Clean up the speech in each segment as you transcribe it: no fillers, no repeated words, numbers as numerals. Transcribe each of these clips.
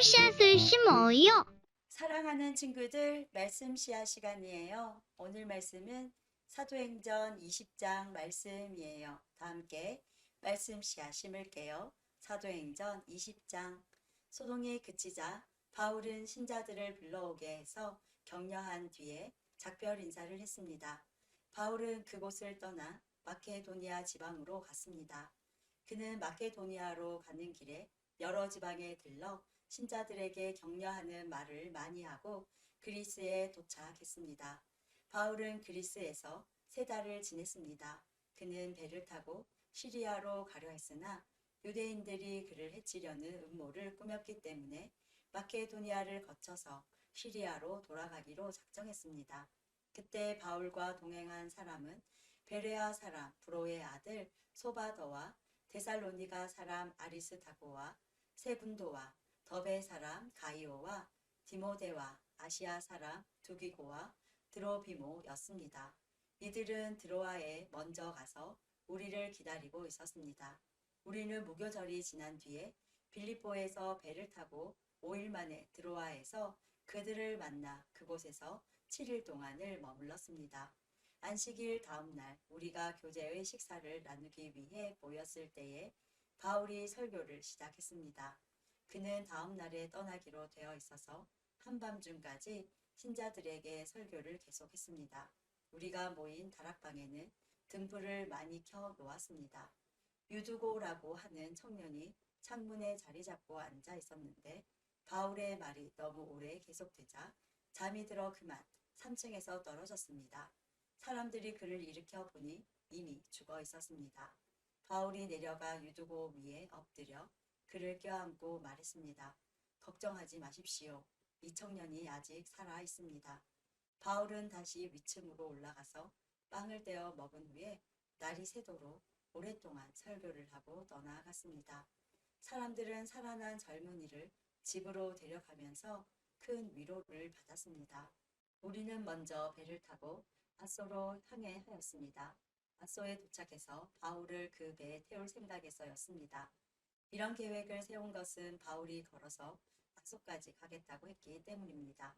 말씀 씨앗을 심어요. 사랑하는 친구들, 말씀 씨앗 시간이에요. 오늘 말씀은 사도행전 20장 말씀이에요. 다 함께 말씀 씨앗 심을게요. 사도행전 20장. 소동이 그치자 바울은 신자들을 불러오게 해서 격려한 뒤에 작별 인사를 했습니다. 바울은 그곳을 떠나 마케도니아 지방으로 갔습니다. 그는 마케도니아로 가는 길에 여러 지방에 들러 신자들에게 격려하는 말을 많이 하고 그리스에 도착했습니다. 바울은 그리스에서 3달을 지냈습니다. 그는 배를 타고 시리아로 가려 했으나 유대인들이 그를 해치려는 음모를 꾸몄기 때문에 마케도니아를 거쳐서 시리아로 돌아가기로 작정했습니다. 그때 바울과 동행한 사람은 베레아 사람 브로의 아들 소바더와 데살로니가 사람 아리스타고와 세군도와 더베 사람 가이오와 디모데와 아시아 사람 두기고와 드로비모였습니다. 이들은 드로아에 먼저 가서 우리를 기다리고 있었습니다. 우리는 무교절이 지난 뒤에 빌립보에서 배를 타고 5일 만에 드로아에서 그들을 만나 그곳에서 7일 동안을 머물렀습니다. 안식일 다음 날 우리가 교제의 식사를 나누기 위해 모였을 때에 바울이 설교를 시작했습니다. 그는 다음 날에 떠나기로 되어 있어서 한밤중까지 신자들에게 설교를 계속했습니다. 우리가 모인 다락방에는 등불을 많이 켜 놓았습니다. 유두고라고 하는 청년이 창문에 자리 잡고 앉아 있었는데 바울의 말이 너무 오래 계속되자 잠이 들어 그만 3층에서 떨어졌습니다. 사람들이 그를 일으켜 보니 이미 죽어 있었습니다. 바울이 내려가 유두고 위에 엎드려 그를 껴안고 말했습니다. 걱정하지 마십시오. 이 청년이 아직 살아 있습니다. 바울은 다시 위층으로 올라가서 빵을 떼어 먹은 후에 날이 새도록 오랫동안 설교를 하고 떠나갔습니다. 사람들은 살아난 젊은이를 집으로 데려가면서 큰 위로를 받았습니다. 우리는 먼저 배를 타고 아소로 향해 하였습니다. 아소에 도착해서 바울을 그 배에 태울 생각에서였습니다. 이런 계획을 세운 것은 바울이 걸어서 아소까지 가겠다고 했기 때문입니다.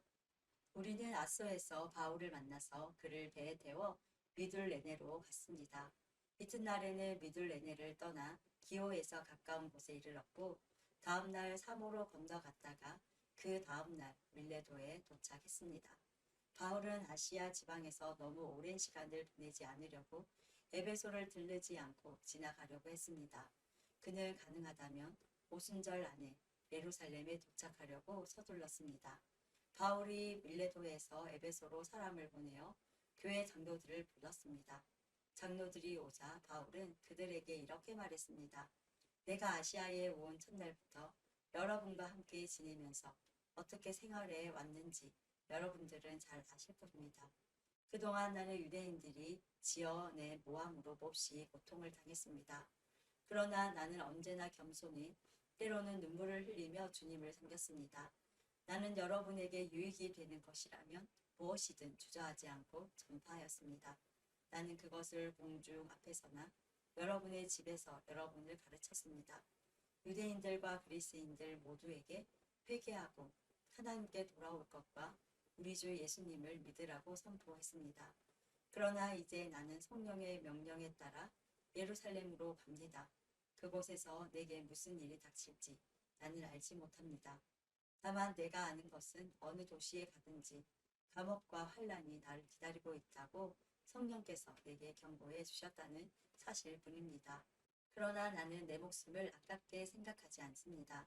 우리는 아소에서 바울을 만나서 그를 배에 태워 미둘레네로 갔습니다. 이튿날에는 미둘레네를 떠나 기호에서 가까운 곳에 이르렀고 다음날 사모로 건너갔다가 그 다음날 밀레도에 도착했습니다. 바울은 아시아 지방에서 너무 오랜 시간을 보내지 않으려고 에베소를 들르지 않고 지나가려고 했습니다. 그는 가능하다면 오순절 안에 예루살렘에 도착하려고 서둘렀습니다. 바울이 밀레도에서 에베소로 사람을 보내어 교회 장로들을 불렀습니다. 장로들이 오자 바울은 그들에게 이렇게 말했습니다. 내가 아시아에 온 첫날부터 여러분과 함께 지내면서 어떻게 생활해 왔는지 여러분들은 잘 아실 겁니다. 그동안 나는 유대인들이 지어내 모함으로 몹시 고통을 당했습니다. 그러나 나는 언제나 겸손히 때로는 눈물을 흘리며 주님을 섬겼습니다. 나는 여러분에게 유익이 되는 것이라면 무엇이든 주저하지 않고 전파하였습니다. 나는 그것을 공중 앞에서나 여러분의 집에서 여러분을 가르쳤습니다. 유대인들과 그리스인들 모두에게 회개하고 하나님께 돌아올 것과 우리 주 예수님을 믿으라고 선포했습니다. 그러나 이제 나는 성령의 명령에 따라 예루살렘으로 갑니다. 그곳에서 내게 무슨 일이 닥칠지 나는 알지 못합니다. 다만 내가 아는 것은 어느 도시에 가든지 감옥과 환란이 나를 기다리고 있다고 성령께서 내게 경고해 주셨다는 사실뿐입니다. 그러나 나는 내 목숨을 아깝게 생각하지 않습니다.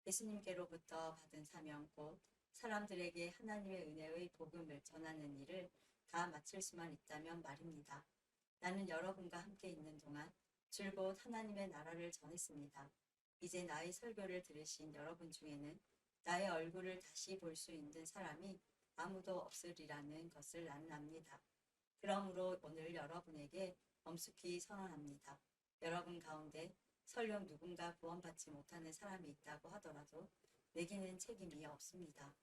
예수님께로부터 받은 사명 곧 사람들에게 하나님의 은혜의 복음을 전하는 일을 다 마칠 수만 있다면 말입니다. 나는 여러분과 함께 있는 동안 줄곧 하나님의 나라를 전했습니다. 이제 나의 설교를 들으신 여러분 중에는 나의 얼굴을 다시 볼 수 있는 사람이 아무도 없으리라는 것을 나는 압니다. 그러므로 오늘 여러분에게 엄숙히 선언합니다. 여러분 가운데 설령 누군가 구원받지 못하는 사람이 있다고 하더라도 내게는 책임이 없습니다.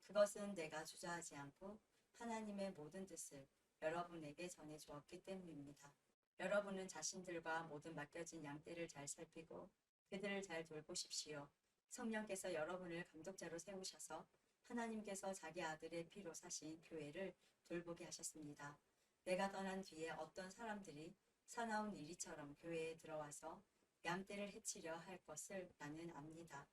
그것은 내가 주저하지 않고 하나님의 모든 뜻을 여러분에게 전해 주었기 때문입니다. 여러분은 자신들과 모든 맡겨진 양떼를 잘 살피고 그들을 잘 돌보십시오. 성령께서 여러분을 감독자로 세우셔서 하나님께서 자기 아들의 피로 사신 교회를 돌보게 하셨습니다. 내가 떠난 뒤에 어떤 사람들이 사나운 이리처럼 교회에 들어와서 양떼를 해치려 할 것을 나는 압니다.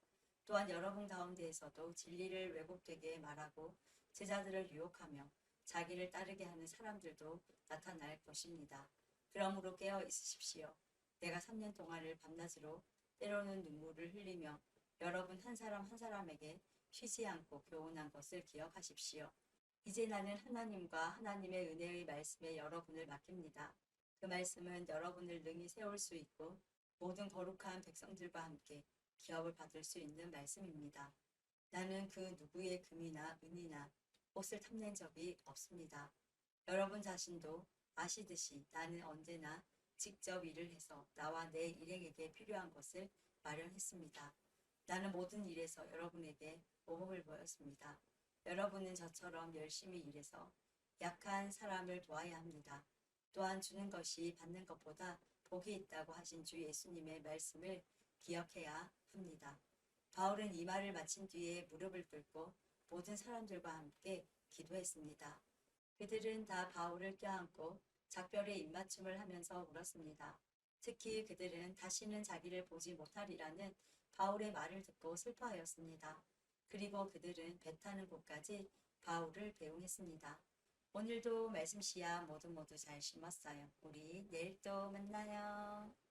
또한 여러분 가운데에서도 진리를 왜곡되게 말하고 제자들을 유혹하며 자기를 따르게 하는 사람들도 나타날 것입니다. 그러므로 깨어 있으십시오. 내가 3년 동안을 밤낮으로 때로는 눈물을 흘리며 여러분 한 사람 한 사람에게 쉬지 않고 교훈한 것을 기억하십시오. 이제 나는 하나님과 하나님의 은혜의 말씀에 여러분을 맡깁니다. 그 말씀은 여러분을 능히 세울 수 있고 모든 거룩한 백성들과 함께 기업을 받을 수 있는 말씀입니다. 나는 그 누구의 금이나 은이나 옷을 탐낸 적이 없습니다. 여러분 자신도 아시듯이 나는 언제나 직접 일을 해서 나와 내 일행에게 필요한 것을 마련했습니다. 나는 모든 일에서 여러분에게 모범을 보였습니다. 여러분은 저처럼 열심히 일해서 약한 사람을 도와야 합니다. 또한 주는 것이 받는 것보다 복이 있다고 하신 주 예수님의 말씀을 기억해야 합니다. 바울은 이 말을 마친 뒤에 무릎을 꿇고 모든 사람들과 함께 기도했습니다. 그들은 다 바울을 껴안고 작별의 입맞춤을 하면서 울었습니다. 특히 그들은 다시는 자기를 보지 못하리라는 바울의 말을 듣고 슬퍼하였습니다. 그리고 그들은 배 타는 곳까지 바울을 배웅했습니다. 오늘도 말씀 씨앗 모두 잘 심었어요. 우리 내일 또 만나요.